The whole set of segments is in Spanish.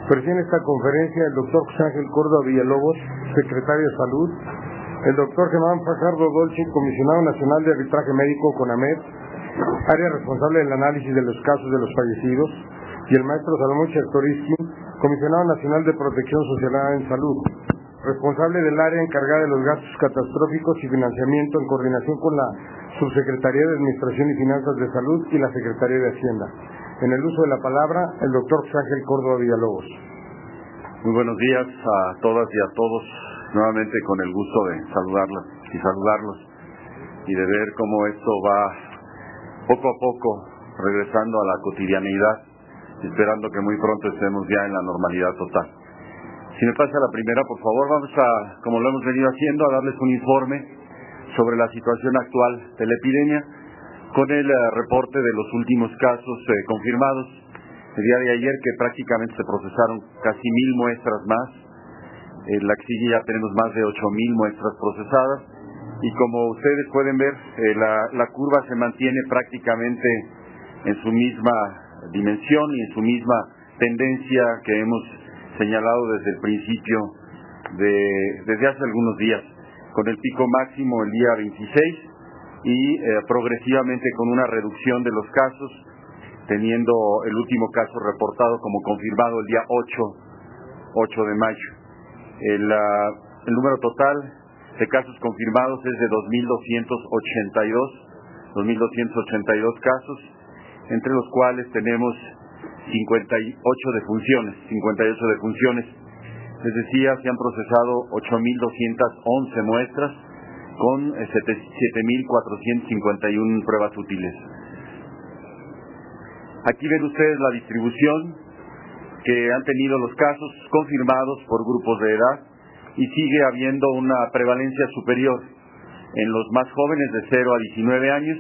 Preside esta conferencia el doctor José Ángel Córdoba Villalobos, secretario de Salud, el doctor Germán Fajardo Dolce, comisionado nacional de arbitraje médico CONAMED, área responsable del análisis de los casos de los fallecidos, y el maestro Salomón Chertoriski, comisionado nacional de protección social en salud, responsable del área encargada de los gastos catastróficos y financiamiento en coordinación con la Subsecretaría de Administración y Finanzas de Salud y la Secretaría de Hacienda. En el uso de la palabra, el doctor José Ángel Córdoba Villalobos. Muy buenos días a todas y a todos, nuevamente con el gusto de saludarlos y de ver cómo esto va poco a poco regresando a la cotidianeidad, esperando que muy pronto estemos ya en la normalidad total. Si me pasa la primera, por favor, vamos a, como lo hemos venido haciendo, a darles un informe sobre la situación actual de la epidemia, con el reporte de los últimos casos confirmados. El día de ayer, que prácticamente se procesaron casi 1,000 muestras más. La que sigue ya tenemos más de 8,000 muestras procesadas. Y como ustedes pueden ver, la curva se mantiene prácticamente en su misma dimensión y en su misma tendencia que hemos señalado desde el principio, desde hace algunos días, con el pico máximo el día 26 y progresivamente con una reducción de los casos, teniendo el último caso reportado como confirmado el día 8 de mayo. El número total de casos confirmados es de 2,282 casos, entre los cuales tenemos 58 defunciones. Les decía, se han procesado 8,211 muestras con 7,451 pruebas útiles. Aquí ven ustedes la distribución que han tenido los casos confirmados por grupos de edad, y sigue habiendo una prevalencia superior en los más jóvenes de 0 a 19 años.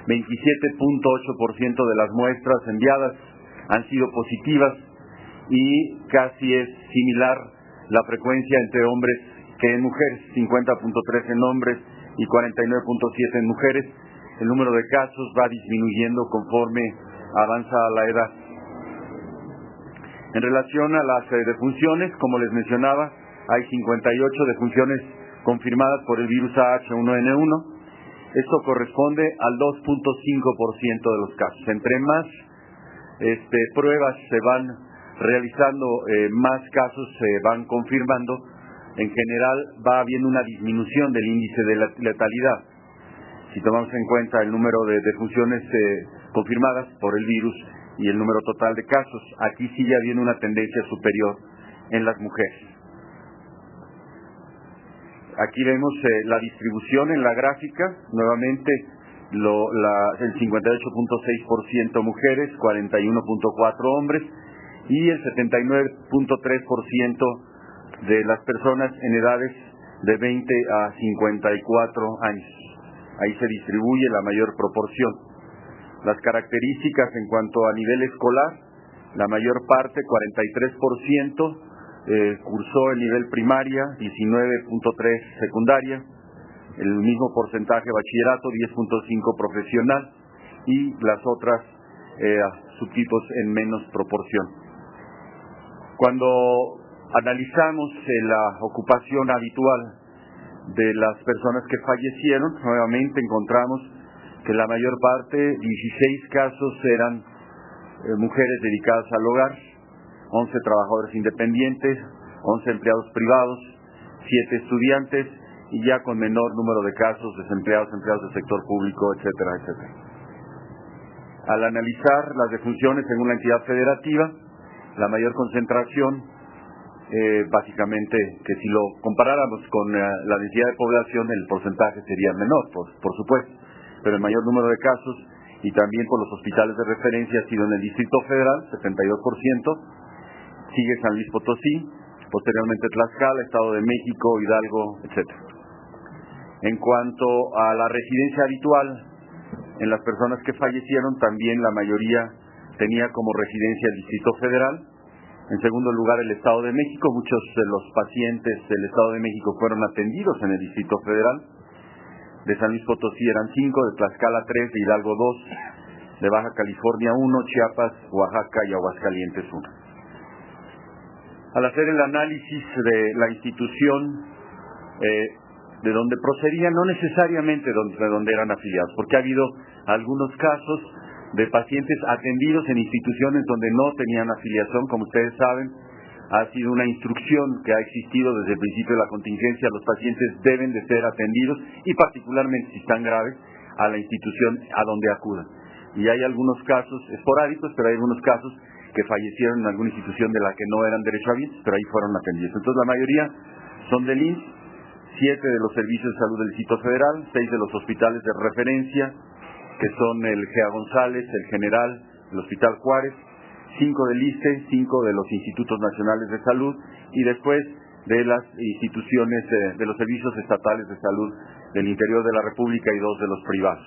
27.8% de las muestras enviadas han sido positivas, y casi es similar la frecuencia entre hombres que en mujeres, 50.3 en hombres y 49.7 en mujeres. El número de casos va disminuyendo conforme avanza la edad. En relación a las defunciones, como les mencionaba, hay 58 defunciones confirmadas por el virus H1N1. Esto corresponde al 2.5% de los casos. Entre más pruebas se van realizando, más casos se van confirmando. En general va habiendo una disminución del índice de letalidad. Si tomamos en cuenta el número de defunciones confirmadas por el virus y el número total de casos, aquí sigue habiendo una tendencia superior en las mujeres. Aquí vemos la distribución en la gráfica, nuevamente el 58.6% mujeres, 41.4% hombres, y el 79.3% de las personas en edades de 20 a 54 años. Ahí se distribuye la mayor proporción. Las características en cuanto a nivel escolar, la mayor parte, 43%, cursó el nivel primaria, 19.3% secundaria, el mismo porcentaje bachillerato, 10.5% profesional, y las otras subtipos en menos proporción. Cuando analizamos la ocupación habitual de las personas que fallecieron, nuevamente encontramos que la mayor parte, 16 casos, eran mujeres dedicadas al hogar, 11 trabajadores independientes, 11 empleados privados, 7 estudiantes, y ya con menor número de casos, desempleados, empleados del sector público, etcétera, etcétera. Al analizar las defunciones según la entidad federativa, la mayor concentración, básicamente, que si lo comparáramos con la densidad de población, el porcentaje sería menor, por supuesto, pero el mayor número de casos, y también por los hospitales de referencia, ha sido en el Distrito Federal, 72%, sigue San Luis Potosí, posteriormente Tlaxcala, Estado de México, Hidalgo, etc. En cuanto a la residencia habitual, en las personas que fallecieron, también la mayoría tenía como residencia el Distrito Federal. En segundo lugar, el Estado de México. Muchos de los pacientes del Estado de México fueron atendidos en el Distrito Federal. De San Luis Potosí eran 5, de Tlaxcala 3, de Hidalgo 2, de Baja California 1, Chiapas, Oaxaca y Aguascalientes 1. Al hacer el análisis de la institución de donde procedían, no necesariamente de donde eran afiliados, porque ha habido algunos casos de pacientes atendidos en instituciones donde no tenían afiliación. Como ustedes saben, ha sido una instrucción que ha existido desde el principio de la contingencia: los pacientes deben de ser atendidos, y particularmente si están graves, a la institución a donde acudan. Y hay algunos casos esporádicos, pero hay algunos casos que fallecieron en alguna institución de la que no eran derechohabientes, pero ahí fueron atendidos. Entonces la mayoría son del IMSS, 7 de los servicios de salud del Distrito Federal, 6 de los hospitales de referencia, que son el GEA González, el General, el Hospital Juárez, 5 del ISSSTE, 5 de los Institutos Nacionales de Salud, y después de las instituciones de los servicios estatales de salud del interior de la República y 2 de los privados.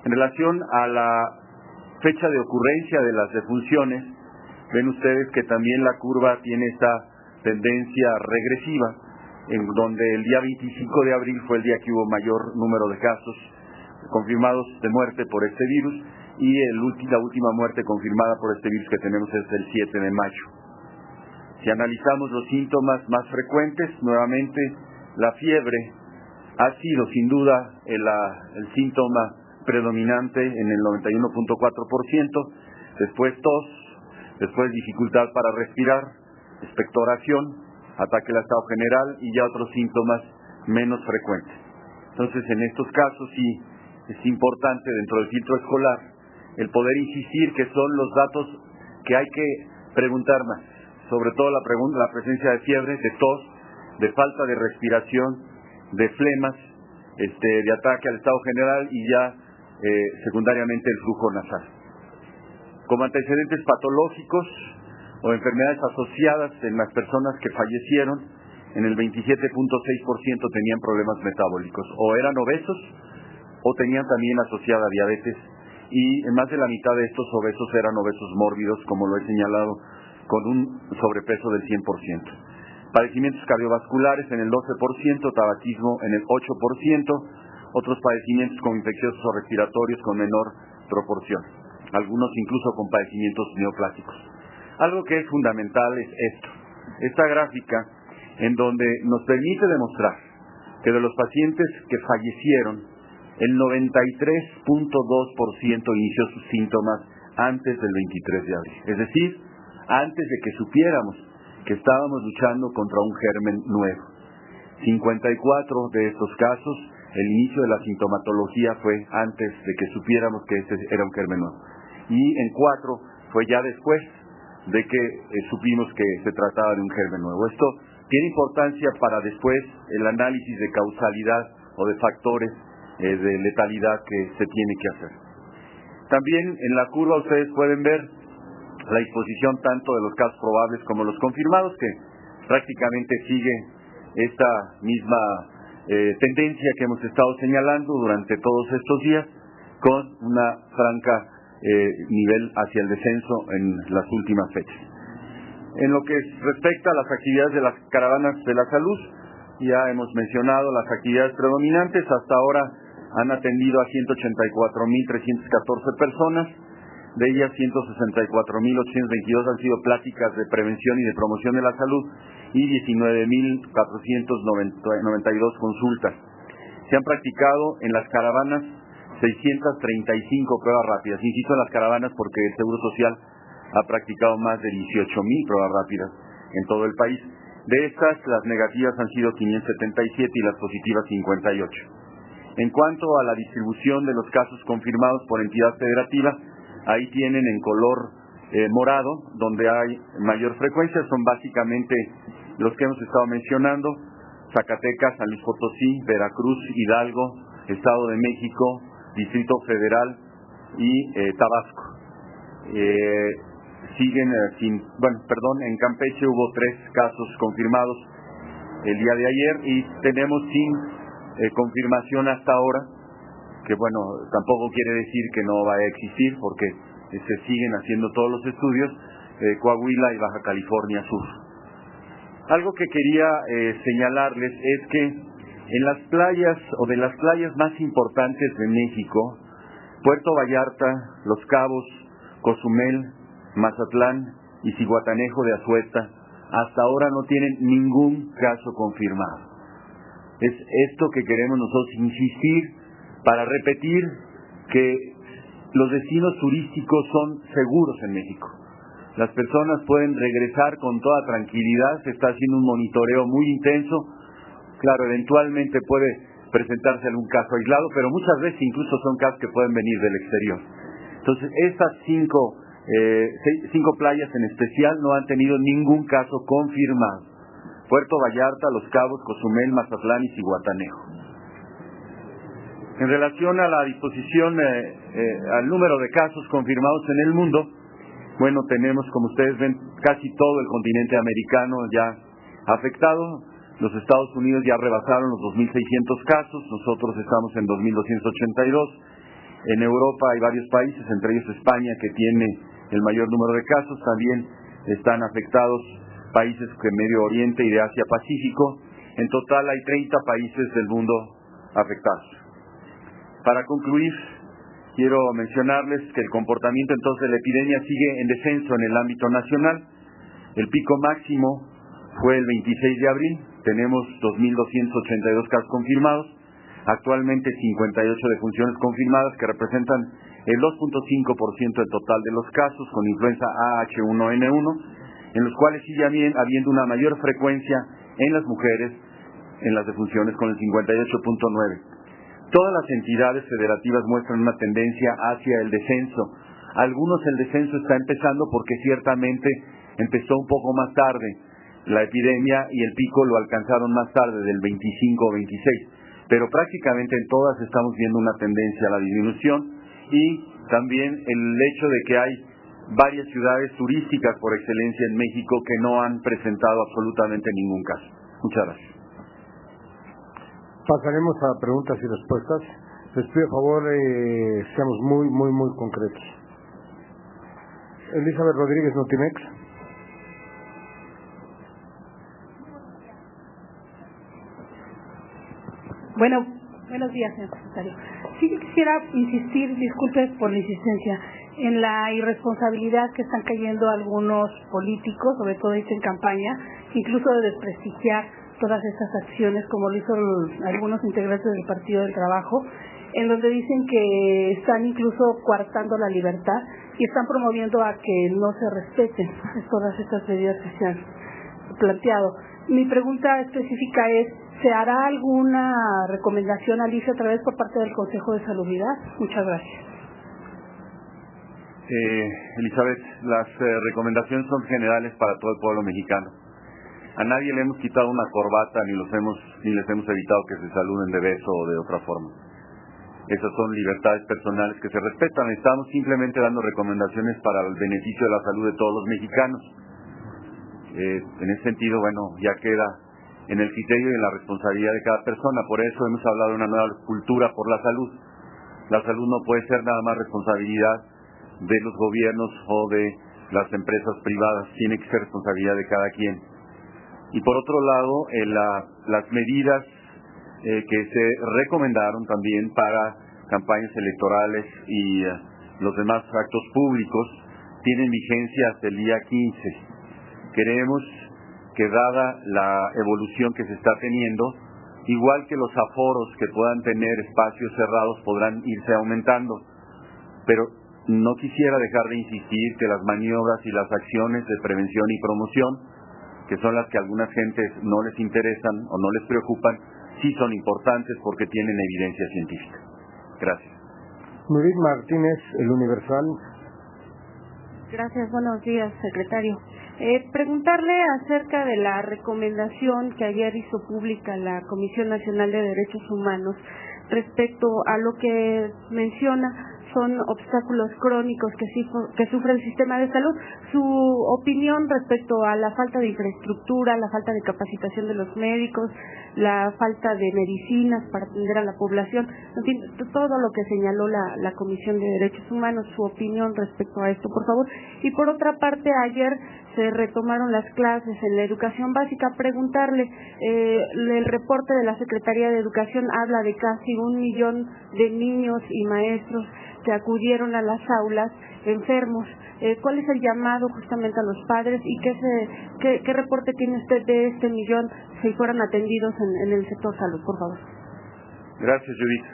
En relación a la fecha de ocurrencia de las defunciones, ven ustedes que también la curva tiene esta tendencia regresiva, en donde el día 25 de abril fue el día que hubo mayor número de casos confirmados de muerte por este virus, y la última muerte confirmada por este virus que tenemos es el 7 de mayo. Si analizamos los síntomas más frecuentes, nuevamente la fiebre ha sido sin duda el síntoma predominante en el 91.4%, después tos, después dificultad para respirar, expectoración, ataque al estado general y ya otros síntomas menos frecuentes. Entonces, en estos casos sí es importante, dentro del filtro escolar, el poder insistir que son los datos que hay que preguntar más, sobre todo la presencia de fiebre, de tos, de falta de respiración, de flemas, de ataque al estado general y ya secundariamente el flujo nasal. Como antecedentes patológicos o enfermedades asociadas en las personas que fallecieron, en el 27.6% tenían problemas metabólicos, o eran obesos o tenían también asociada diabetes, y en más de la mitad de estos obesos eran obesos mórbidos, como lo he señalado, con un sobrepeso del 100%. Padecimientos cardiovasculares en el 12%, tabaquismo en el 8%, otros padecimientos como infecciosos o respiratorios con menor proporción, algunos incluso con padecimientos neoplásicos. Algo que es fundamental es esta gráfica, en donde nos permite demostrar que de los pacientes que fallecieron, el 93.2% inició sus síntomas antes del 23 de abril, es decir, antes de que supiéramos que estábamos luchando contra un germen nuevo. 54 de estos casos, el inicio de la sintomatología fue antes de que supiéramos que este era un germen nuevo. Y en 4 fue ya después de que supimos que se trataba de un germen nuevo. Esto tiene importancia para después el análisis de causalidad o de factores de letalidad que se tiene que hacer. También en la curva ustedes pueden ver la disposición tanto de los casos probables como los confirmados, que prácticamente sigue esta misma tendencia que hemos estado señalando durante todos estos días, con una franca nivel hacia el descenso en las últimas fechas. En lo que respecta a las actividades de las caravanas de la salud, ya hemos mencionado las actividades predominantes. Hasta ahora han atendido a 184.314 personas, de ellas 164.822 han sido pláticas de prevención y de promoción de la salud y 19.492 consultas. Se han practicado en las caravanas 635 pruebas rápidas. Insisto en las caravanas porque el Seguro Social ha practicado más de 18.000 pruebas rápidas en todo el país. De estas, las negativas han sido 577 y las positivas 58. En cuanto a la distribución de los casos confirmados por entidad federativa, ahí tienen en color morado, donde hay mayor frecuencia, son básicamente los que hemos estado mencionando: Zacatecas, San Luis Potosí, Veracruz, Hidalgo, Estado de México, Distrito Federal y Tabasco. En Campeche hubo 3 casos confirmados el día de ayer y tenemos sin confirmación hasta ahora, que tampoco quiere decir que no va a existir, porque se siguen haciendo todos los estudios, Coahuila y Baja California Sur. Algo que quería señalarles es que en las playas o de las playas más importantes de México, Puerto Vallarta, Los Cabos, Cozumel, Mazatlán y Zihuatanejo de Azueta, hasta ahora no tienen ningún caso confirmado. Es esto que queremos nosotros insistir para repetir que los destinos turísticos son seguros en México. Las personas pueden regresar con toda tranquilidad, se está haciendo un monitoreo muy intenso. Claro, eventualmente puede presentarse algún caso aislado, pero muchas veces incluso son casos que pueden venir del exterior. Entonces, estas cinco playas en especial no han tenido ningún caso confirmado. Puerto Vallarta, Los Cabos, Cozumel, Mazatlán y Zihuatanejo. En relación a la disposición, al número de casos confirmados en el mundo, bueno, tenemos, como ustedes ven, casi todo el continente americano ya afectado. Los Estados Unidos ya rebasaron los 2.600 casos, nosotros estamos en 2.282. En Europa hay varios países, entre ellos España, que tiene el mayor número de casos. También están afectados países de Medio Oriente y de Asia Pacífico. En total hay 30 países del mundo afectados. Para concluir, quiero mencionarles que el comportamiento entonces de la epidemia sigue en descenso en el ámbito nacional. El pico máximo fue el 26 de abril, tenemos 2.282 casos confirmados, actualmente 58 defunciones confirmadas que representan el 2.5% del total de los casos con influenza AH1N1, en los cuales sigue habiendo una mayor frecuencia en las mujeres en las defunciones con el 58.9%. Todas las entidades federativas muestran una tendencia hacia el descenso. Algunos el descenso está empezando porque ciertamente empezó un poco más tarde la epidemia y el pico lo alcanzaron más tarde, del 25 o 26. Pero prácticamente en todas estamos viendo una tendencia a la disminución, y también el hecho de que hay varias ciudades turísticas por excelencia en México que no han presentado absolutamente ningún caso. Muchas gracias. Pasaremos a preguntas y respuestas. Les pido por favor seamos muy concretos. Elizabeth Rodríguez, Notimex. Bueno, buenos días, señor secretario. Sí quisiera insistir, disculpe por la insistencia, en la irresponsabilidad que están cayendo algunos políticos, sobre todo en campaña, incluso de desprestigiar todas estas acciones, como lo hizo algunos integrantes del Partido del Trabajo, en donde dicen que están incluso coartando la libertad y están promoviendo a que no se respeten todas estas medidas que se han planteado. Mi pregunta específica es, ¿se hará alguna recomendación al ICE otra vez por parte del Consejo de Salubridad? Muchas gracias. Elizabeth, las recomendaciones son generales para todo el pueblo mexicano. A nadie le hemos quitado una corbata ni les hemos evitado que se saluden de beso o de otra forma. Esas son libertades personales que se respetan. Estamos simplemente dando recomendaciones para el beneficio de la salud de todos los mexicanos. En ese sentido, bueno, ya queda en el criterio y en la responsabilidad de cada persona. Por eso hemos hablado de una nueva cultura por la salud. La salud no puede ser nada más responsabilidad de los gobiernos o de las empresas privadas, tiene que ser responsabilidad de cada quien. Y por otro lado, las medidas que se recomendaron también para campañas electorales y los demás actos públicos tienen vigencia hasta el día 15. Queremos que, dada la evolución que se está teniendo, igual que los aforos que puedan tener espacios cerrados podrán irse aumentando, pero no quisiera dejar de insistir que las maniobras y las acciones de prevención y promoción, que son las que a algunas gentes no les interesan o no les preocupan, sí son importantes porque tienen evidencia científica. Gracias. Nurit Martínez, El Universal. Gracias, buenos días, secretario. Preguntarle acerca de la recomendación que ayer hizo pública la Comisión Nacional de Derechos Humanos respecto a lo que menciona son obstáculos crónicos que sufre el sistema de salud. Su opinión respecto a la falta de infraestructura, la falta de capacitación de los médicos, la falta de medicinas para atender a la población, en fin, todo lo que señaló la Comisión de Derechos Humanos, su opinión respecto a esto, por favor. Y por otra parte, ayer se retomaron las clases en la educación básica. Preguntarle, el reporte de la Secretaría de Educación habla de casi 1 millón de niños y maestros que acudieron a las aulas enfermos. ¿Cuál es el llamado justamente a los padres y qué reporte tiene usted de este millón si fueran atendidos en el sector salud, por favor? Gracias, Judith.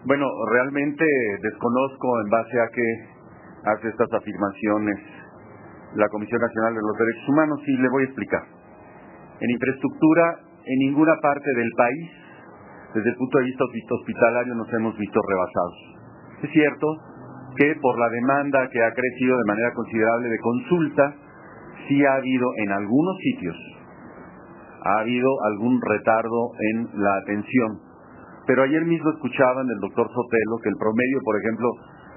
Bueno, realmente desconozco en base a qué hace estas afirmaciones la Comisión Nacional de los Derechos Humanos y le voy a explicar. En infraestructura, en ninguna parte del país, desde el punto de vista hospitalario, nos hemos visto rebasados. Es cierto que por la demanda que ha crecido de manera considerable de consulta, sí ha habido en algunos sitios, ha habido algún retardo en la atención. Pero ayer mismo escuchaban del doctor Sotelo que el promedio, por ejemplo,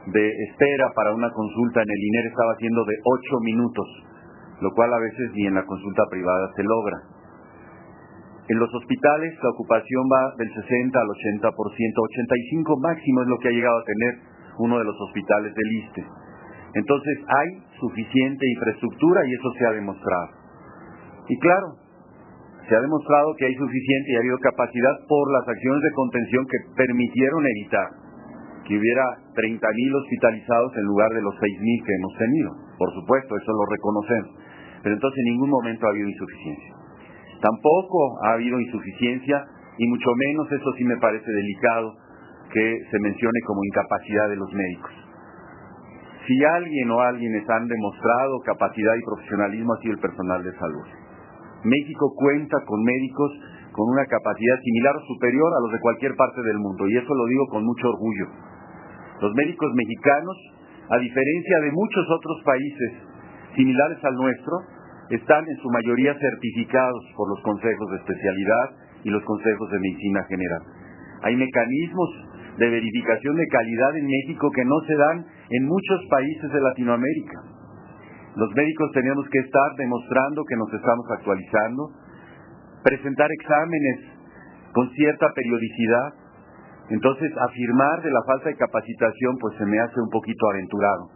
de espera para una consulta en el INER estaba siendo de 8 minutos, lo cual a veces ni en la consulta privada se logra. En los hospitales la ocupación va del 60 al 80%, 85 máximo es lo que ha llegado a tener uno de los hospitales del ISSSTE. Entonces hay suficiente infraestructura y eso se ha demostrado. Y claro, se ha demostrado que hay suficiente y ha habido capacidad por las acciones de contención que permitieron evitar que hubiera 30,000 hospitalizados en lugar de los 6,000 que hemos tenido. Por supuesto, eso lo reconocemos. Pero entonces en ningún momento ha habido insuficiencia. Tampoco ha habido insuficiencia, y mucho menos, eso sí me parece delicado, que se mencione como incapacidad de los médicos. Si alguien o alguienes han demostrado capacidad y profesionalismo, ha sido el personal de salud. México cuenta con médicos con una capacidad similar o superior a los de cualquier parte del mundo, y eso lo digo con mucho orgullo. Los médicos mexicanos, a diferencia de muchos otros países similares al nuestro, están en su mayoría certificados por los consejos de especialidad y los consejos de medicina general. Hay mecanismos de verificación de calidad en México que no se dan en muchos países de Latinoamérica. Los médicos tenemos que estar demostrando que nos estamos actualizando, presentar exámenes con cierta periodicidad. Entonces, afirmar de la falta de capacitación pues se me hace un poquito aventurado,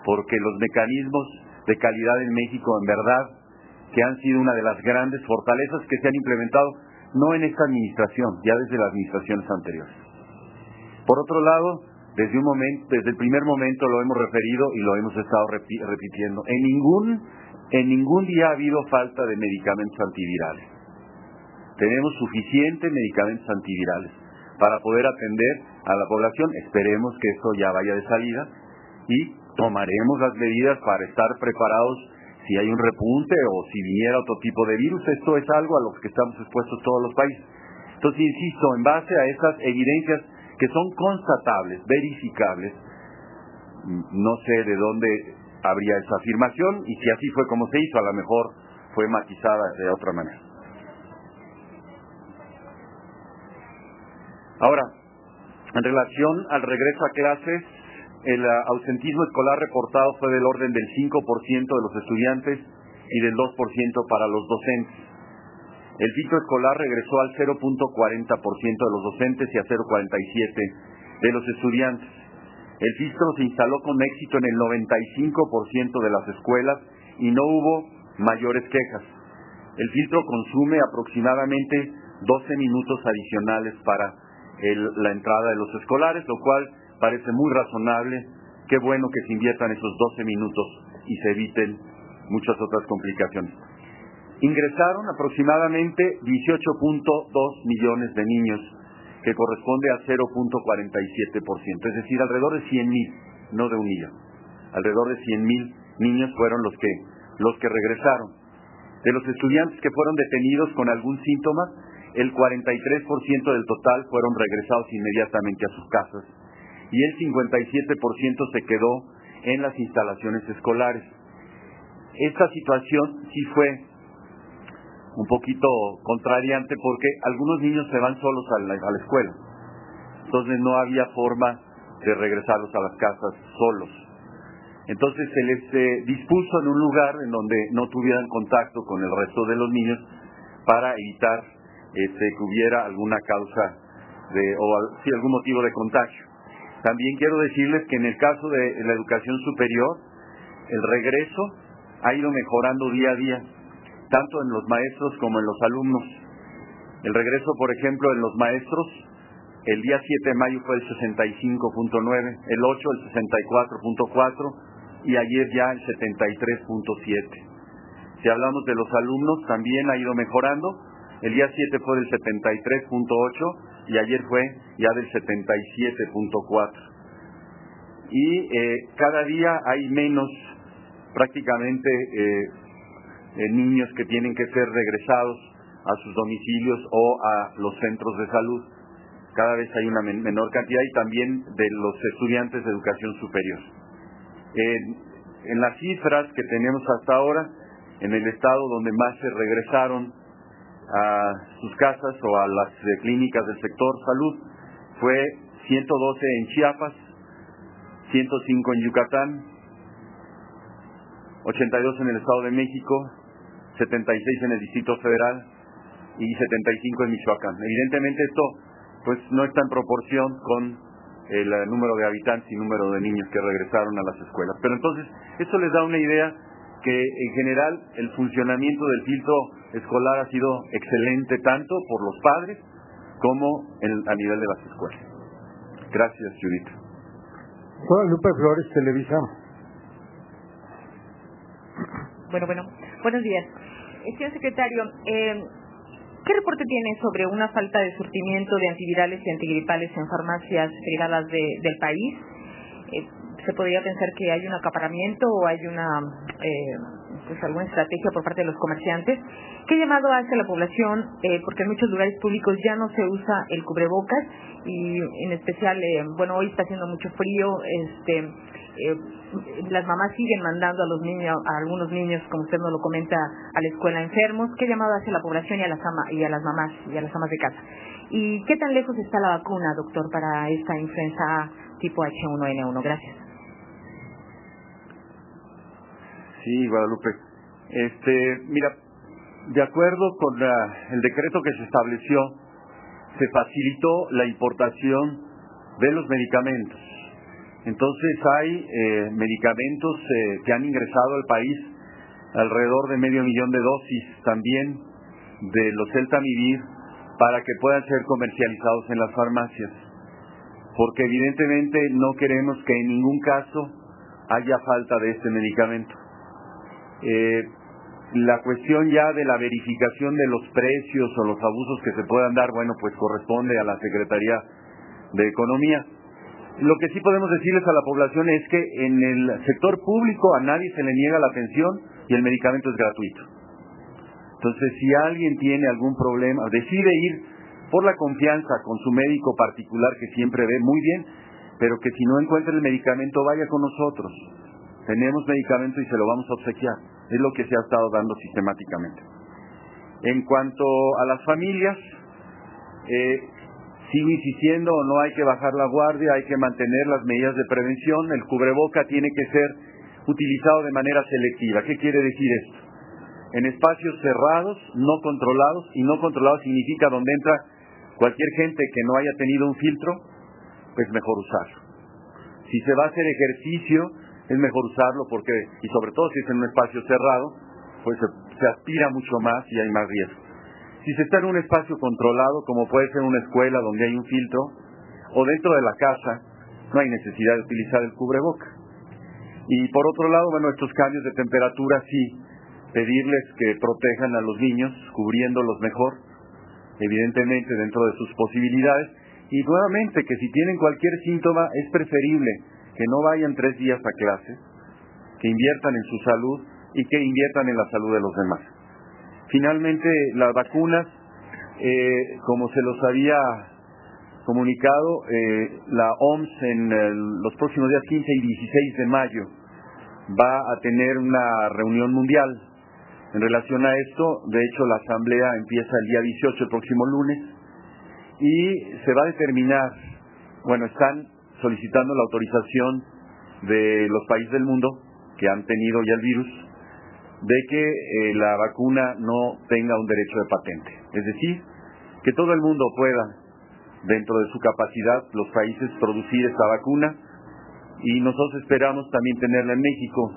porque los mecanismos de calidad en México, en verdad, que han sido una de las grandes fortalezas que se han implementado, no en esta administración, ya desde las administraciones anteriores. Por otro lado, desde el primer momento lo hemos referido y lo hemos estado repitiendo. En ningún día ha habido falta de medicamentos antivirales. Tenemos suficientes medicamentos antivirales para poder atender a la población. Esperemos que esto ya vaya de salida y tomaremos las medidas para estar preparados si hay un repunte o si viniera otro tipo de virus. Esto es algo a lo que estamos expuestos todos los países. Entonces, insisto, en base a esas evidencias que son constatables, verificables, no sé de dónde habría esa afirmación, y si así fue como se hizo, a lo mejor fue matizada de otra manera. Ahora, en relación al regreso a clases, el ausentismo escolar reportado fue del orden del 5% de los estudiantes y del 2% para los docentes. El filtro escolar regresó al 0.40% de los docentes y a 0.47% de los estudiantes. El filtro se instaló con éxito en el 95% de las escuelas y no hubo mayores quejas. El filtro consume aproximadamente 12 minutos adicionales para la entrada de los escolares, lo cual parece muy razonable. Qué bueno que se inviertan esos 12 minutos y se eviten muchas otras complicaciones. Ingresaron aproximadamente 18.2 millones de niños, que corresponde a 0.47%, es decir, alrededor de 100,000, no de 1,000,000. Alrededor de 100,000 niños fueron los que regresaron. De los estudiantes que fueron detenidos con algún síntoma, el 43% del total fueron regresados inmediatamente a sus casas y el 57% se quedó en las instalaciones escolares. Esta situación sí fue un poquito contrariante porque algunos niños se van solos a la escuela, entonces no había forma de regresarlos a las casas solos. Entonces se les dispuso en un lugar en donde no tuvieran contacto con el resto de los niños para evitar que hubiera alguna causa algún motivo de contagio. También quiero decirles que en el caso de la educación superior, el regreso ha ido mejorando día a día, tanto en los maestros como en los alumnos. El regreso, por ejemplo, en los maestros el día 7 de mayo fue el 65.9, el 8 el 64.4 y ayer ya el 73.7. Si hablamos de los alumnos, también ha ido mejorando. El día 7 fue del 73.8 y ayer fue ya del 77.4. Y cada día hay menos prácticamente niños que tienen que ser regresados a sus domicilios o a los centros de salud. Cada vez hay una menor cantidad, y también de los estudiantes de educación superior. En las cifras que tenemos hasta ahora, en el estado donde más se regresaron a sus casas o a las clínicas del sector salud, fue 112 en Chiapas, 105 en Yucatán, 82 en el Estado de México, 76 en el Distrito Federal y 75 en Michoacán. Evidentemente esto pues no está en proporción con el número de habitantes y número de niños que regresaron a las escuelas. Pero entonces, esto les da una idea que en general el funcionamiento del filtro escolar ha sido excelente tanto por los padres como a nivel de las escuelas. Gracias, Judith. Guadalupe Flores, Televisa. Buenos días. Señor secretario, ¿qué reporte tiene sobre una falta de surtimiento de antivirales y antigripales en farmacias privadas del país? ¿Se podría pensar que hay un acaparamiento o hay alguna estrategia por parte de los comerciantes? ¿Qué llamado hace a la población? Porque en muchos lugares públicos ya no se usa el cubrebocas y en especial, hoy está haciendo mucho frío, las mamás siguen mandando a algunos niños, como usted nos lo comenta, a la escuela enfermos. ¿Qué llamado hace a la población y a las mamás y a las amas de casa? ¿Y qué tan lejos está la vacuna, doctor, para esta influenza A tipo H1N1? Gracias. Sí, Guadalupe. Mira, de acuerdo con el decreto que se estableció, se facilitó la importación de los medicamentos. Entonces hay medicamentos que han ingresado al país, alrededor de 500,000 de dosis también de los Celtamivir, para que puedan ser comercializados en las farmacias, porque evidentemente no queremos que en ningún caso haya falta de este medicamento. La cuestión ya de la verificación de los precios o los abusos que se puedan dar, pues corresponde a la Secretaría de Economía. Lo que sí podemos decirles a la población es que en el sector público a nadie se le niega la atención y el medicamento es gratuito. Entonces, si alguien tiene algún problema, decide ir por la confianza con su médico particular, que siempre ve muy bien, pero que si no encuentra el medicamento, vaya con nosotros. Tenemos medicamento y se lo vamos a obsequiar. Es lo que se ha estado dando sistemáticamente. En cuanto a las familias, sigo insistiendo, no hay que bajar la guardia, hay que mantener las medidas de prevención. El cubreboca tiene que ser utilizado de manera selectiva. ¿Qué quiere decir esto? En espacios cerrados, no controlados, y no controlados significa donde entra cualquier gente que no haya tenido un filtro, pues mejor usarlo. Si se va a hacer ejercicio, es mejor usarlo porque, y sobre todo si es en un espacio cerrado, pues se aspira mucho más y hay más riesgo. Si se está en un espacio controlado, como puede ser una escuela donde hay un filtro, o dentro de la casa, no hay necesidad de utilizar el cubreboca. Y por otro lado, estos cambios de temperatura sí, pedirles que protejan a los niños, cubriéndolos mejor, evidentemente dentro de sus posibilidades, y nuevamente que si tienen cualquier síntoma es preferible que no vayan 3 días a clase, que inviertan en su salud y que inviertan en la salud de los demás. Finalmente, las vacunas, como se los había comunicado, la OMS en los próximos días 15 y 16 de mayo va a tener una reunión mundial en relación a esto. De hecho, la asamblea empieza el día 18, el próximo lunes, y se va a determinar, están solicitando la autorización de los países del mundo que han tenido ya el virus, de que la vacuna no tenga un derecho de patente. Es decir, que todo el mundo pueda, dentro de su capacidad, los países producir esta vacuna, y nosotros esperamos también tenerla en México.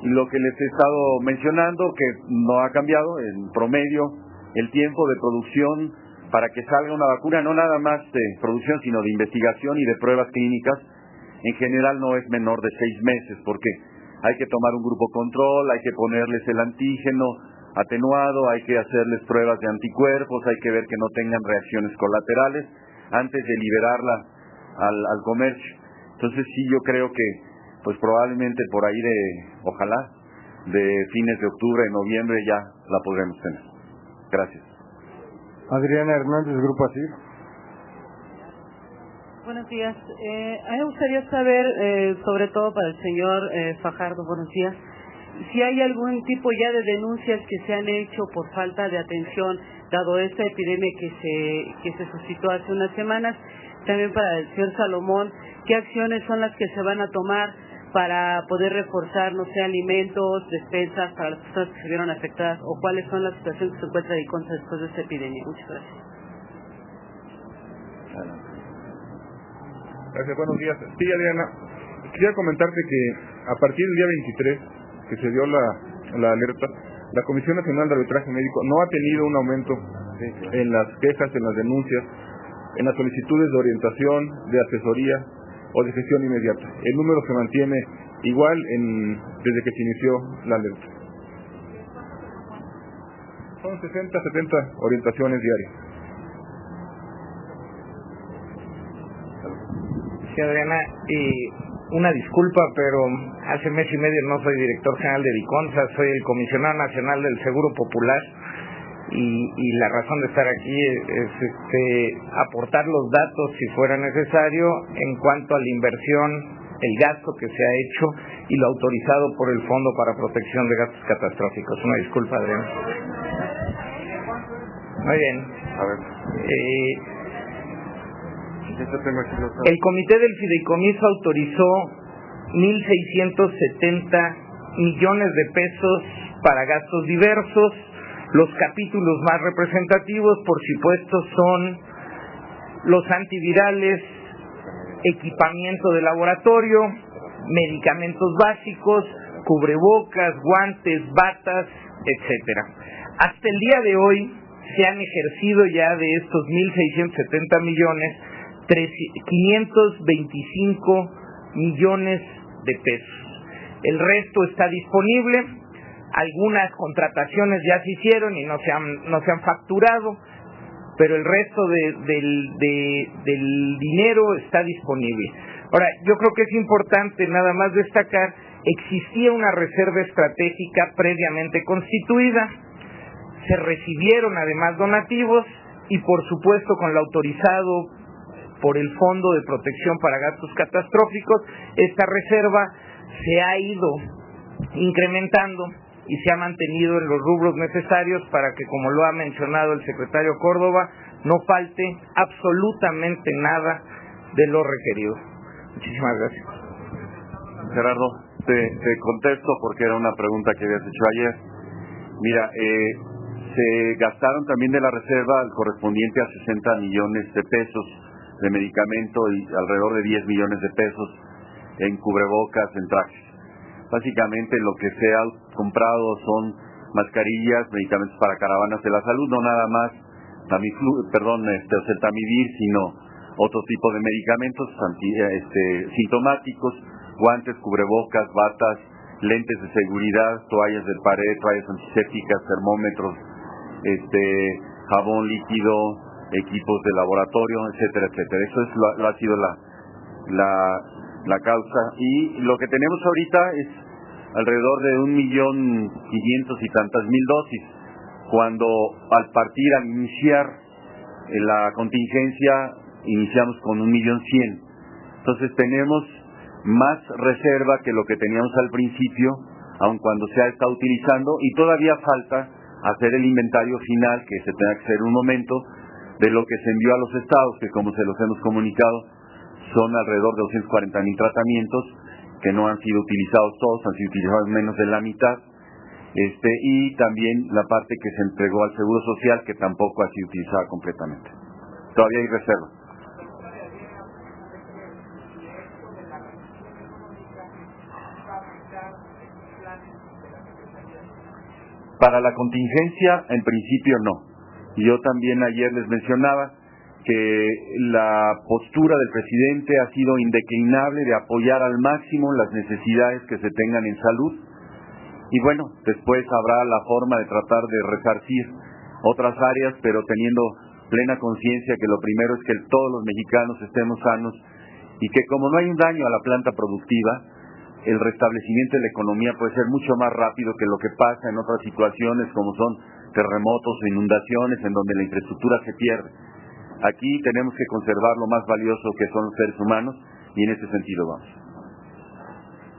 Y lo que les he estado mencionando, que no ha cambiado, en promedio, el tiempo de producción para que salga una vacuna, no nada más de producción, sino de investigación y de pruebas clínicas, en general no es menor de 6 meses, porque hay que tomar un grupo control, hay que ponerles el antígeno atenuado, hay que hacerles pruebas de anticuerpos, hay que ver que no tengan reacciones colaterales antes de liberarla al comercio. Entonces sí, yo creo que pues probablemente por ahí ojalá, de fines de octubre, noviembre ya la podremos tener. Gracias. Adriana Hernández, Grupo ASIR. Buenos días. A mí me gustaría saber, sobre todo para el señor Fajardo, buenos días, si hay algún tipo ya de denuncias que se han hecho por falta de atención, dado esta epidemia que se suscitó hace unas semanas. También para el señor Salomón, ¿qué acciones son las que se van a tomar para poder reforzar, no sé, alimentos, despensas para las personas que se vieron afectadas, o cuáles son las situaciones que se encuentra Diconsa después de esta epidemia? Muchas gracias. Gracias, buenos días. Sí, Adriana, quería comentarte que a partir del día 23, que se dio la alerta, la Comisión Nacional de Arbitraje Médico no ha tenido un aumento en las quejas, en las denuncias, en las solicitudes de orientación, de asesoría o de gestión inmediata. El número se mantiene igual desde que se inició la alerta. Son 60, 70 orientaciones diarias. Sí, Adriana, una disculpa, pero hace mes y medio no soy director general de Diconsa, soy el comisionado nacional del Seguro Popular, y la razón de estar aquí es aportar los datos, si fuera necesario, en cuanto a la inversión, el gasto que se ha hecho y lo autorizado por el Fondo para Protección de Gastos Catastróficos. Una disculpa, Adriana. Muy bien. A ver. El comité del fideicomiso autorizó 1.670 millones de pesos para gastos diversos. Los capítulos más representativos, por supuesto, son los antivirales, equipamiento de laboratorio, medicamentos básicos, cubrebocas, guantes, batas, etcétera. Hasta el día de hoy se han ejercido ya de estos 1.670 millones 525 millones de pesos. El resto está disponible. Algunas contrataciones ya se hicieron y no se han facturado, pero el resto del dinero está disponible. Ahora, yo creo que es importante nada más destacar, existía una reserva estratégica previamente constituida, se recibieron además donativos y por supuesto con lo autorizado por el Fondo de Protección para Gastos Catastróficos, esta reserva se ha ido incrementando y se ha mantenido en los rubros necesarios para que, como lo ha mencionado el secretario Córdoba, no falte absolutamente nada de lo requerido. Muchísimas gracias. Gerardo, te contesto porque era una pregunta que habías hecho ayer. Mira, se gastaron también de la reserva el correspondiente a 60 millones de pesos de medicamento y alrededor de 10 millones de pesos en cubrebocas, en trajes. Básicamente lo que se ha comprado son mascarillas, medicamentos para caravanas de la salud, no nada más oseltamivir, sino otro tipo de medicamentos sintomáticos, guantes, cubrebocas, batas, lentes de seguridad, toallas de pared, toallas antisépticas, termómetros, jabón líquido, equipos de laboratorio, etcétera, etcétera. Eso ha sido la causa, y lo que tenemos ahorita es alrededor de 1.500.000 y tantas mil dosis, cuando al iniciar la contingencia iniciamos con 1.100.000. Entonces tenemos más reserva que lo que teníamos al principio, aun cuando se ha estado utilizando, y todavía falta hacer el inventario final, que se tenga que hacer en un momento, de lo que se envió a los estados, que como se los hemos comunicado, son alrededor de 240.000 tratamientos que no han sido utilizados todos, han sido utilizados menos de la mitad, y también la parte que se entregó al Seguro Social, que tampoco ha sido utilizada completamente. Todavía hay reserva. Para la contingencia, en principio no. Y yo también ayer les mencionaba que la postura del presidente ha sido indeclinable de apoyar al máximo las necesidades que se tengan en salud. Y bueno, después habrá la forma de tratar de resarcir otras áreas, pero teniendo plena conciencia que lo primero es que todos los mexicanos estemos sanos y que como no hay un daño a la planta productiva, el restablecimiento de la economía puede ser mucho más rápido que lo que pasa en otras situaciones como son terremotos o inundaciones en donde la infraestructura se pierde. Aquí tenemos que conservar lo más valioso que son los seres humanos y en ese sentido vamos.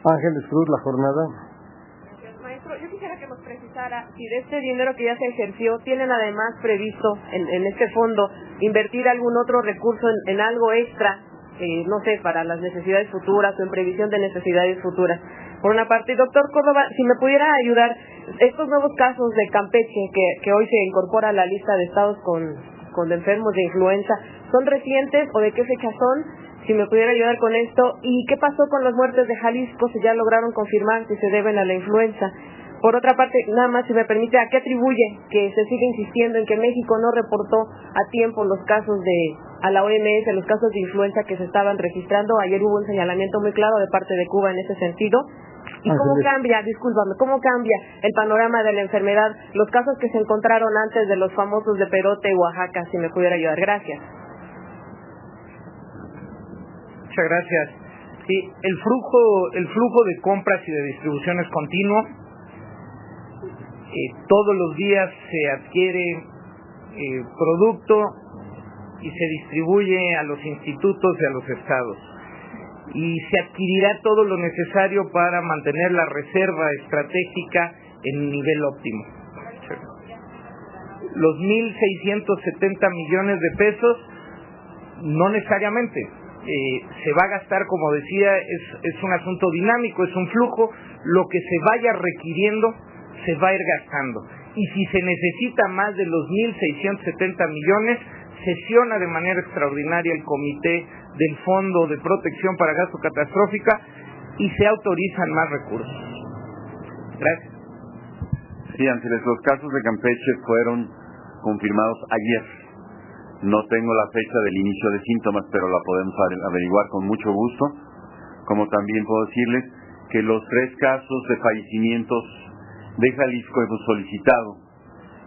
Ángeles Cruz, La Jornada. Gracias, maestro. Yo quisiera que nos precisara si de este dinero que ya se ejerció tienen además previsto en este fondo invertir algún otro recurso en algo extra, no sé, para las necesidades futuras o en previsión de necesidades futuras. Por una parte, doctor Córdoba, si me pudiera ayudar, estos nuevos casos de Campeche que hoy se incorpora a la lista de estados con enfermos de influenza, ¿son recientes o de qué fecha son? Si me pudiera ayudar con esto. ¿Y qué pasó con las muertes de Jalisco? Si ya lograron confirmar si se deben a la influenza. Por otra parte, nada más si me permite, ¿a qué atribuye que se sigue insistiendo en que México no reportó a tiempo los casos a la OMS, los casos de influenza que se estaban registrando? Ayer hubo un señalamiento muy claro de parte de Cuba en ese sentido. ¿Y cómo cambia, cómo cambia el panorama de la enfermedad, los casos que se encontraron antes de los famosos de Perote y Oaxaca? Si me pudiera ayudar. Gracias. Muchas gracias. Sí, el flujo de compras y de distribución es continuo. Todos los días se adquiere producto y se distribuye a los institutos y a los estados. Y se adquirirá todo lo necesario para mantener la reserva estratégica en nivel óptimo. Los 1.670 millones de pesos, no necesariamente. Se va a gastar, como decía, es un asunto dinámico, es un flujo. Lo que se vaya requiriendo se va a ir gastando. Y si se necesita más de los 1.670 millones, sesiona de manera extraordinaria el comité del Fondo de Protección para Gasto Catastrófica y se autorizan más recursos. Gracias. Sí, Ángeles, los casos de Campeche fueron confirmados ayer. No tengo la fecha del inicio de síntomas, pero la podemos averiguar con mucho gusto. Como también puedo decirles que los 3 casos de fallecimientos de Jalisco hemos solicitado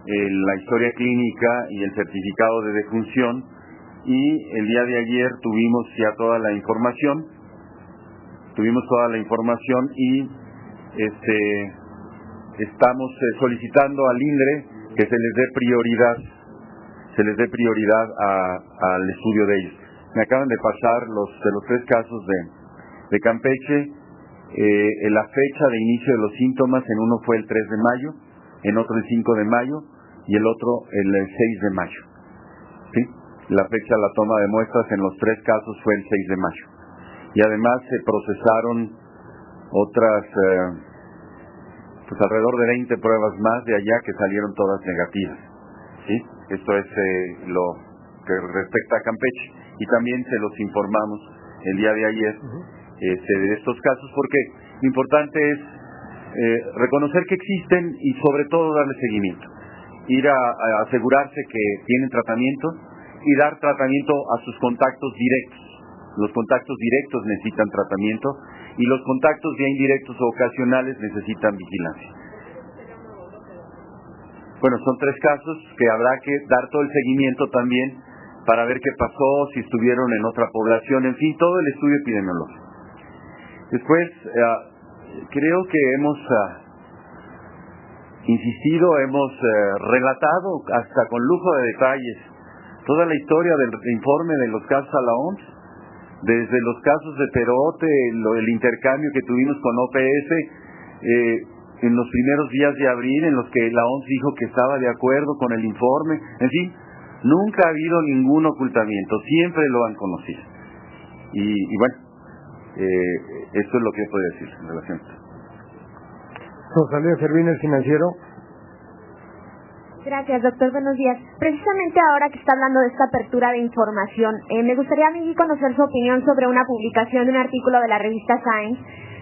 la historia clínica y el certificado de defunción, y el día de ayer tuvimos ya toda la información y estamos solicitando al INDRE que se les dé prioridad al estudio de ellos. Me acaban de pasar de los 3 casos de Campeche, la fecha de inicio de los síntomas. En uno fue el 3 de mayo, en otro el 5 de mayo y el otro el 6 de mayo. ¿Sí? La fecha de la toma de muestras en los 3 casos fue el 6 de mayo. Y además se procesaron otras, alrededor de 20 pruebas más de allá que salieron todas negativas. ¿Sí? Esto es lo que respecta a Campeche. Y también se los informamos el día de ayer de estos casos, porque lo importante es reconocer que existen y sobre todo darle seguimiento. Ir a asegurarse que tienen tratamiento y dar tratamiento a sus contactos directos. Los contactos directos necesitan tratamiento y los contactos ya indirectos o ocasionales necesitan vigilancia. Bueno, son 3 casos que habrá que dar todo el seguimiento también para ver qué pasó, si estuvieron en otra población, en fin, todo el estudio epidemiológico. Después, creo que hemos insistido, hemos relatado hasta con lujo de detalles toda la historia del informe de los casos a la OMS, desde los casos de Perote, el intercambio que tuvimos con OPS en los primeros días de abril, en los que la OMS dijo que estaba de acuerdo con el informe. En fin, nunca ha habido ningún ocultamiento, siempre lo han conocido. Y bueno, esto es lo que puedo decir en relación a esto. Rosalía Servino, El Financiero. Gracias, doctor. Buenos días. Precisamente ahora que está hablando de esta apertura de información, me gustaría a mí conocer su opinión sobre una publicación de un artículo de la revista Science,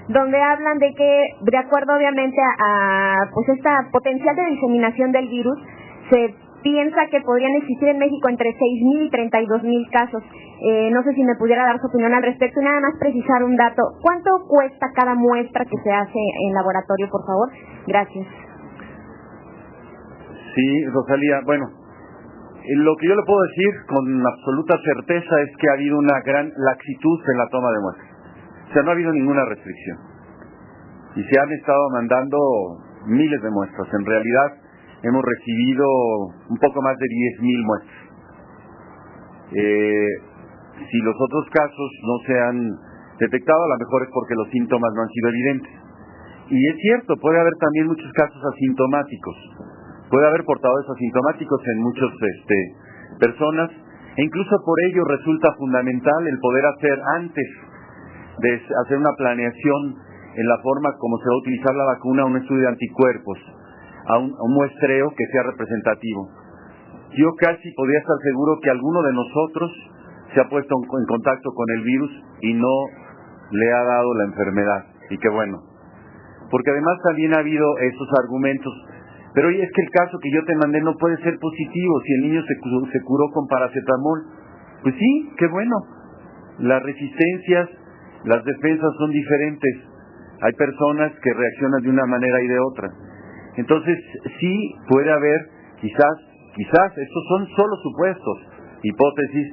donde hablan de que, de acuerdo obviamente a esta potencial de diseminación del virus, se piensa que podrían existir en México entre 6,000 y 32,000 casos. No sé si me pudiera dar su opinión al respecto y nada más precisar un dato. ¿Cuánto cuesta cada muestra que se hace en laboratorio, por favor? Gracias. Sí, Rosalía, bueno, lo que yo le puedo decir con absoluta certeza es que ha habido una gran laxitud en la toma de muestras. O sea, no ha habido ninguna restricción. Y se han estado mandando miles de muestras. En realidad, hemos recibido un poco más de 10,000 muestras. Si los otros casos no se han detectado, a lo mejor es porque los síntomas no han sido evidentes. Y es cierto, puede haber también muchos casos asintomáticos. Puede haber portadores asintomáticos en muchas personas, e incluso por ello resulta fundamental el poder hacer, antes de hacer una planeación en la forma como se va a utilizar la vacuna, un estudio de anticuerpos, a un muestreo que sea representativo. Yo casi podría estar seguro que alguno de nosotros se ha puesto en contacto con el virus y no le ha dado la enfermedad, y qué bueno. Porque además también ha habido esos argumentos. Pero oye, es que el caso que yo te mandé no puede ser positivo si el niño se curó con paracetamol. Pues sí, qué bueno. Las resistencias, las defensas son diferentes. Hay personas que reaccionan de una manera y de otra. Entonces, sí puede haber, quizás, estos son solo supuestos, hipótesis,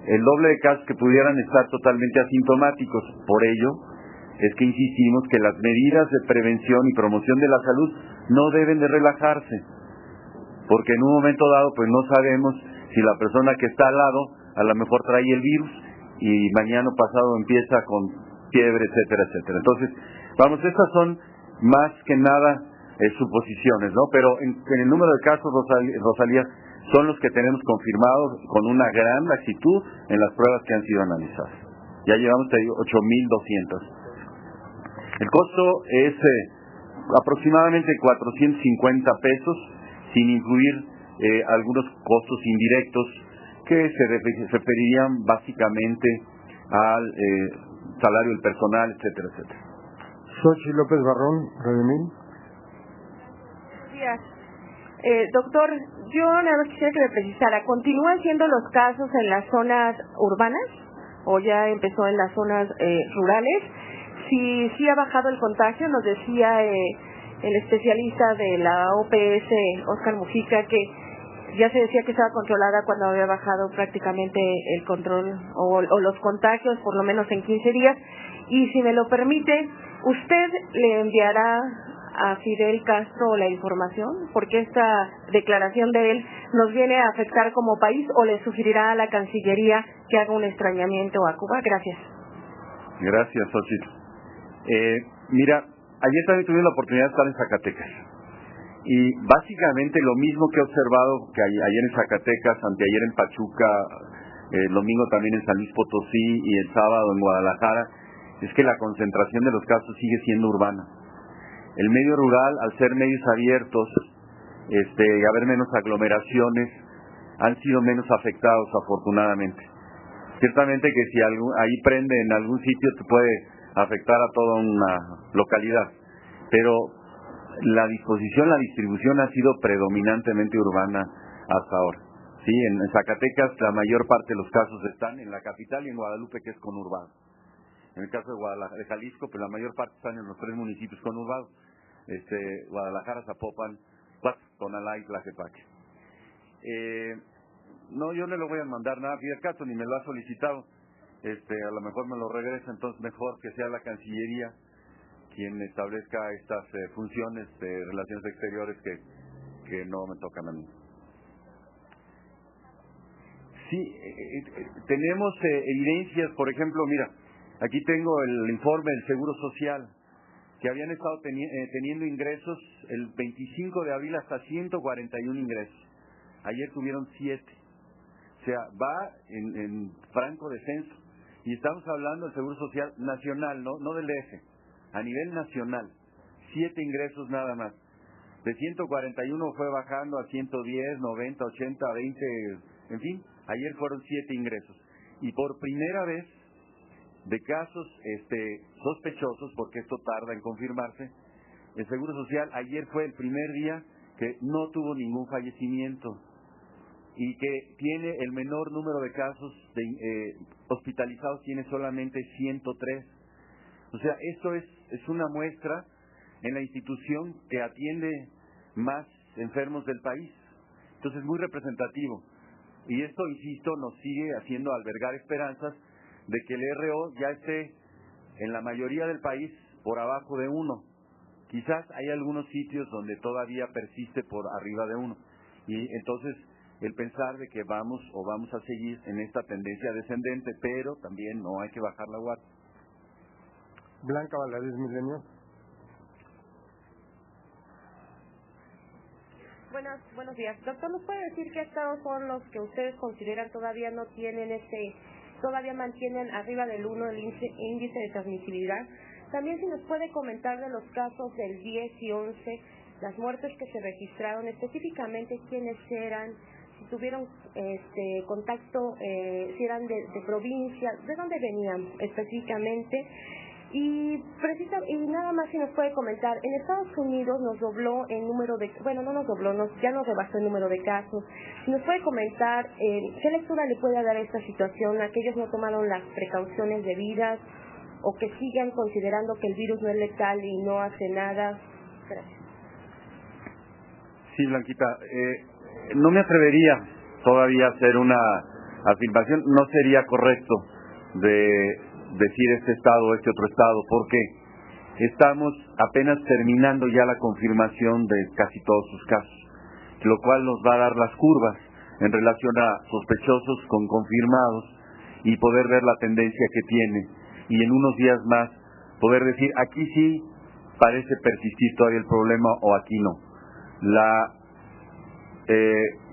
el doble de casos que pudieran estar totalmente asintomáticos. Por ello, es que insistimos que las medidas de prevención y promoción de la salud no deben de relajarse, porque en un momento dado pues no sabemos si la persona que está al lado a lo mejor trae el virus y mañana pasado empieza con fiebre, etcétera, etcétera. Entonces, vamos, estas son más que nada suposiciones, ¿no? Pero en el número de casos, Rosalía, son los que tenemos confirmados con una gran laxitud en las pruebas que han sido analizadas. Ya llevamos 8,200. El costo es aproximadamente 450 pesos, sin incluir algunos costos indirectos que se referirían básicamente al salario del personal, etcétera, etcétera. Xochitl López Barrón, Radio 1000. Buenos días. Doctor, yo nada más quisiera que me precisara, ¿continúan siendo los casos en las zonas urbanas o ya empezó en las zonas rurales? Si sí ha bajado el contagio, nos decía el especialista de la OPS, Óscar Mujica, que ya se decía que estaba controlada cuando había bajado prácticamente el control o los contagios, por lo menos en 15 días. Y si me lo permite, ¿usted le enviará a Fidel Castro la información? Porque esta declaración de él nos viene a afectar como país, o le sugerirá a la Cancillería que haga un extrañamiento a Cuba. Gracias. Gracias, Xochitl. Mira, ayer también tuvimos la oportunidad de estar en Zacatecas y básicamente lo mismo que he observado que ayer en Zacatecas, anteayer en Pachuca, el domingo también en San Luis Potosí y el sábado en Guadalajara, es que la concentración de los casos sigue siendo urbana. El medio rural, al ser medios abiertos y haber menos aglomeraciones, han sido menos afectados, afortunadamente. Ciertamente que si ahí prende en algún sitio te puede afectar a toda una localidad, pero la disposición, la distribución ha sido predominantemente urbana hasta ahora. Sí, en Zacatecas la mayor parte de los casos están en la capital y en Guadalupe, que es conurbado. En el caso de Jalisco, pues la mayor parte están en los 3 municipios conurbados, Guadalajara, Zapopan, Tonalá y Tlaquepaque. No, yo no le voy a mandar nada a Fidel Castro, ni me lo ha solicitado. A lo mejor me lo regresa, entonces mejor que sea la Cancillería quien establezca estas funciones de relaciones exteriores que no me tocan a mí. Sí, tenemos evidencias, por ejemplo, mira, aquí tengo el informe del Seguro Social, que habían estado teniendo ingresos el 25 de abril hasta 141 ingresos. Ayer tuvieron 7. O sea, va en franco descenso. Y estamos hablando del Seguro Social nacional, no del DF, a nivel nacional. 7 ingresos nada más. De 141 fue bajando a 110, 90, 80, 20, en fin, ayer fueron 7 ingresos. Y por primera vez, de casos sospechosos, porque esto tarda en confirmarse, el Seguro Social ayer fue el primer día que no tuvo ningún fallecimiento. y que tiene el menor número de casos hospitalizados, tiene solamente 103. O sea, esto es una muestra en la institución que atiende más enfermos del país. Entonces, muy representativo. Y esto, insisto, nos sigue haciendo albergar esperanzas de que el RO ya esté en la mayoría del país por abajo de 1. Quizás hay algunos sitios donde todavía persiste por arriba de 1. Y entonces, el pensar de que vamos a seguir en esta tendencia descendente, pero también no hay que bajar la guardia. Blanca Valadez, Milenio. Buenos días. Doctor, ¿nos puede decir qué estados son los que ustedes consideran todavía no tienen todavía mantienen arriba del 1 el índice de transmisibilidad? También si nos puede comentar de los casos del 10 y 11, las muertes que se registraron, específicamente quiénes eran, si tuvieron contacto, si eran de provincia, de dónde venían específicamente. Y nada más si nos puede comentar, en Estados Unidos nos dobló el número de, bueno, no nos dobló, ya nos rebasó el número de casos. Si nos puede comentar, ¿qué lectura le puede dar a esta situación? ¿Aquellos no tomaron las precauciones debidas o que sigan considerando que el virus no es letal y no hace nada? Gracias. Sí, Blanquita, no me atrevería todavía a hacer una afirmación, no sería correcto de decir este estado o este otro estado, porque estamos apenas terminando ya la confirmación de casi todos sus casos, lo cual nos va a dar las curvas en relación a sospechosos con confirmados y poder ver la tendencia que tiene, y en unos días más poder decir aquí sí parece persistir todavía el problema o aquí no. La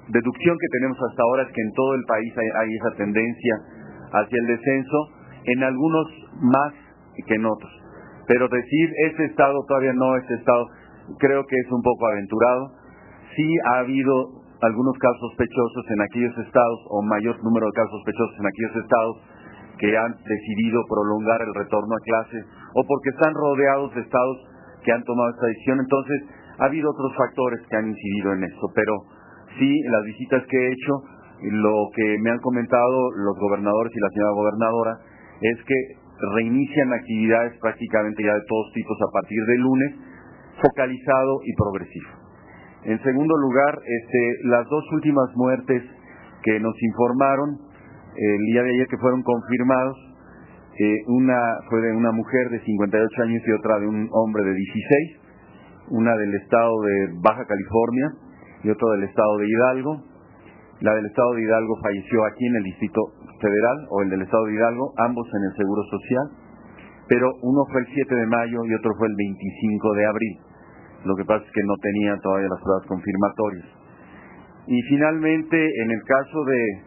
deducción que tenemos hasta ahora es que en todo el país hay esa tendencia hacia el descenso, en algunos más que en otros. Pero decir este estado todavía no, este estado, creo que es un poco aventurado. Sí ha habido algunos casos sospechosos en aquellos estados, o mayor número de casos sospechosos en aquellos estados que han decidido prolongar el retorno a clases, o porque están rodeados de estados que han tomado esta decisión. Entonces, ha habido otros factores que han incidido en esto, pero sí, las visitas que he hecho, lo que me han comentado los gobernadores y la señora gobernadora, es que reinician actividades prácticamente ya de todos tipos a partir del lunes, focalizado y progresivo. En segundo lugar, las dos últimas muertes que nos informaron el día de ayer que fueron confirmados, una fue de una mujer de 58 años y otra de un hombre de 16, una del estado de Baja California y otra del estado de Hidalgo. La del estado de Hidalgo falleció aquí en el Distrito Federal, o el del estado de Hidalgo, ambos en el Seguro Social, pero uno fue el 7 de mayo y otro fue el 25 de abril. Lo que pasa es que no tenían todavía las pruebas confirmatorias. Y finalmente, en el caso de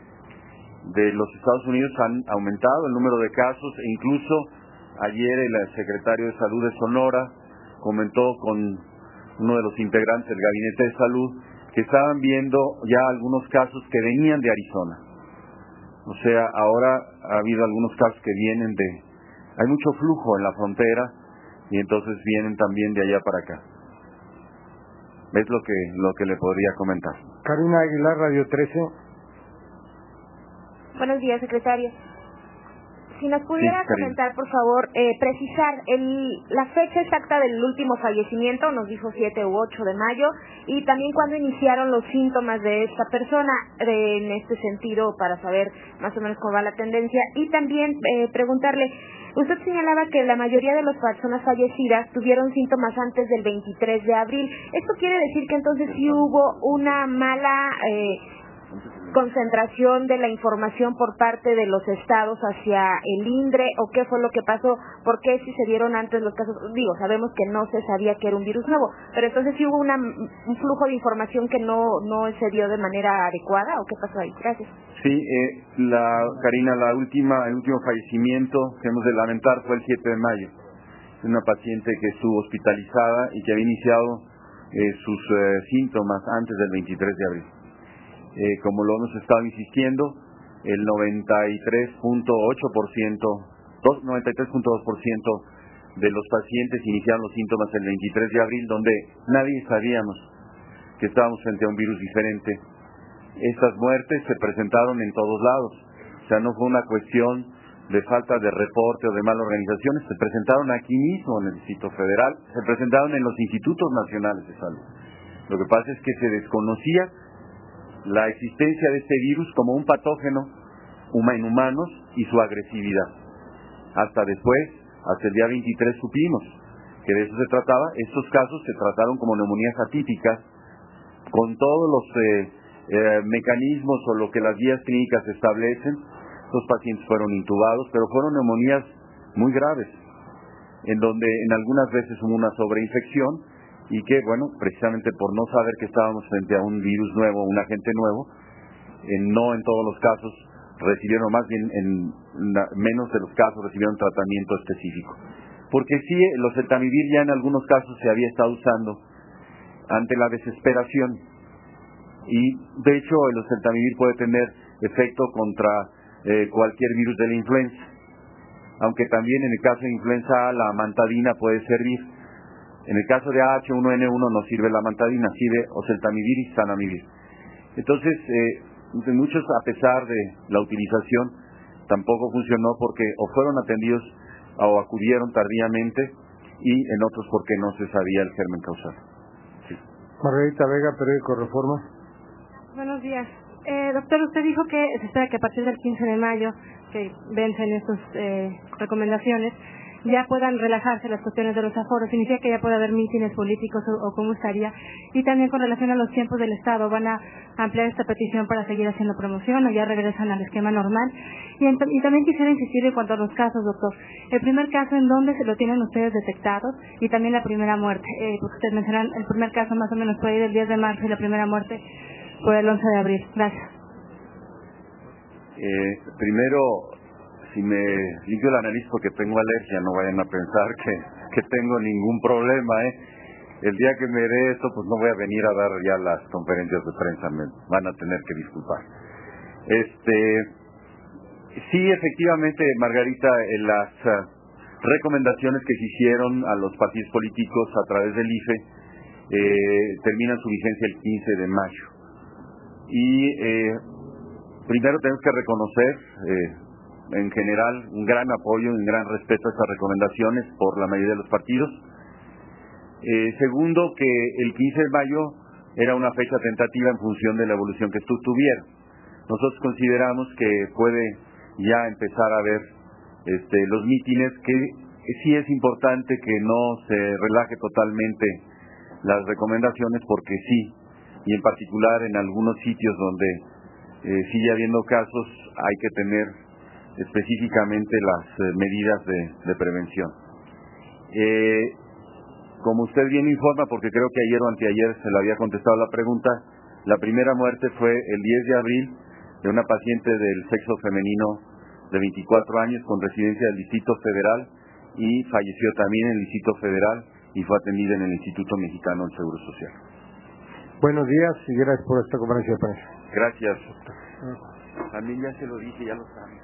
los Estados Unidos, han aumentado el número de casos, e incluso ayer el secretario de Salud de Sonora comentó con uno de los integrantes del Gabinete de Salud que estaban viendo ya algunos casos que venían de Arizona. O sea, ahora ha habido algunos casos que vienen hay mucho flujo en la frontera y entonces vienen también de allá para acá. Es lo que le podría comentar. Karina Aguilar, Radio 13. Buenos días, secretario. Si nos pudiera comentar, por favor, precisar la fecha exacta del último fallecimiento, nos dijo 7 u 8 de mayo, y también cuándo iniciaron los síntomas de esta persona, en este sentido, para saber más o menos cómo va la tendencia. Y también preguntarle, usted señalaba que la mayoría de las personas fallecidas tuvieron síntomas antes del 23 de abril. ¿Esto quiere decir que entonces sí hubo una mala concentración de la información por parte de los estados hacia el INDRE, o qué fue lo que pasó? ¿Por qué si se dieron antes los casos? Digo, sabemos que no se sabía que era un virus nuevo, pero entonces sí hubo un flujo de información que no se dio de manera adecuada, ¿o qué pasó ahí? Gracias. Sí, Karina, el último fallecimiento que hemos de lamentar fue el 7 de mayo. Una paciente que estuvo hospitalizada y que había iniciado sus síntomas antes del 23 de abril. Como lo hemos estado insistiendo, el 93.2% de los pacientes iniciaron los síntomas el 23 de abril, donde nadie sabíamos que estábamos frente a un virus diferente. Estas muertes se presentaron en todos lados, o sea, no fue una cuestión de falta de reporte o de mala organización, se presentaron aquí mismo en el Distrito Federal, se presentaron en los institutos nacionales de salud. Lo que pasa es que se desconocía la existencia de este virus como un patógeno en humanos y su agresividad. Hasta después, hasta el día 23 supimos que de eso se trataba. Estos casos se trataron como neumonías atípicas, con todos los mecanismos o lo que las guías clínicas establecen. Los pacientes fueron intubados, pero fueron neumonías muy graves, en donde en algunas veces hubo una sobreinfección y que, bueno, precisamente por no saber que estábamos frente a un virus nuevo, un agente nuevo, no en todos los casos recibieron, más bien en menos de los casos recibieron tratamiento específico. Porque sí, el oseltamivir ya en algunos casos se había estado usando ante la desesperación, y de hecho el oseltamivir puede tener efecto contra cualquier virus de la influenza, aunque también en el caso de influenza A la amantadina puede servir. En el caso de H1N1 no sirve la amantadina, sirve oseltamivir y zanamivir. Entonces, muchos, a pesar de la utilización, tampoco funcionó porque o fueron atendidos o acudieron tardíamente, y en otros porque no se sabía el germen causal. Sí. Margarita Vega, Periódico Reforma. Buenos días. Doctor, usted dijo que se espera que a partir del 15 de mayo, que vencen estas recomendaciones, ya puedan relajarse las cuestiones de los aforos. ¿Significa que ya puede haber mítines políticos o cómo estaría? Y también con relación a los tiempos del Estado, ¿van a ampliar esta petición para seguir haciendo promoción o ya regresan al esquema normal? Y también quisiera insistir en cuanto a los casos, doctor. El primer caso, ¿en dónde se lo tienen ustedes detectados? Y también la primera muerte. Porque ustedes mencionan, el primer caso más o menos fue ahí del 10 de marzo y la primera muerte fue el 11 de abril. Gracias. Primero, si me limpio la nariz porque tengo alergia, no vayan a pensar que tengo ningún problema, El día que me dé esto, pues no voy a venir a dar ya las conferencias de prensa, me van a tener que disculpar. Sí, efectivamente, Margarita, las recomendaciones que se hicieron a los partidos políticos a través del IFE terminan su vigencia el 15 de mayo. Y primero tenemos que reconocer en general un gran apoyo, un gran respeto a estas recomendaciones por la mayoría de los partidos. Segundo, que el 15 de mayo era una fecha tentativa en función de la evolución que tuviera. Nosotros consideramos que puede ya empezar a haber los mítines, que sí es importante que no se relaje totalmente las recomendaciones, porque sí, y en particular en algunos sitios donde sigue habiendo casos, hay que tener específicamente las medidas de prevención. Como usted bien informa, porque creo que ayer o anteayer se le había contestado la pregunta, la primera muerte fue el 10 de abril de una paciente del sexo femenino de 24 años con residencia del Distrito Federal, y falleció también en el Distrito Federal y fue atendida en el Instituto Mexicano del Seguro Social. Buenos días y gracias por esta conferencia de prensa. Gracias. También ya se lo dije, ya lo saben.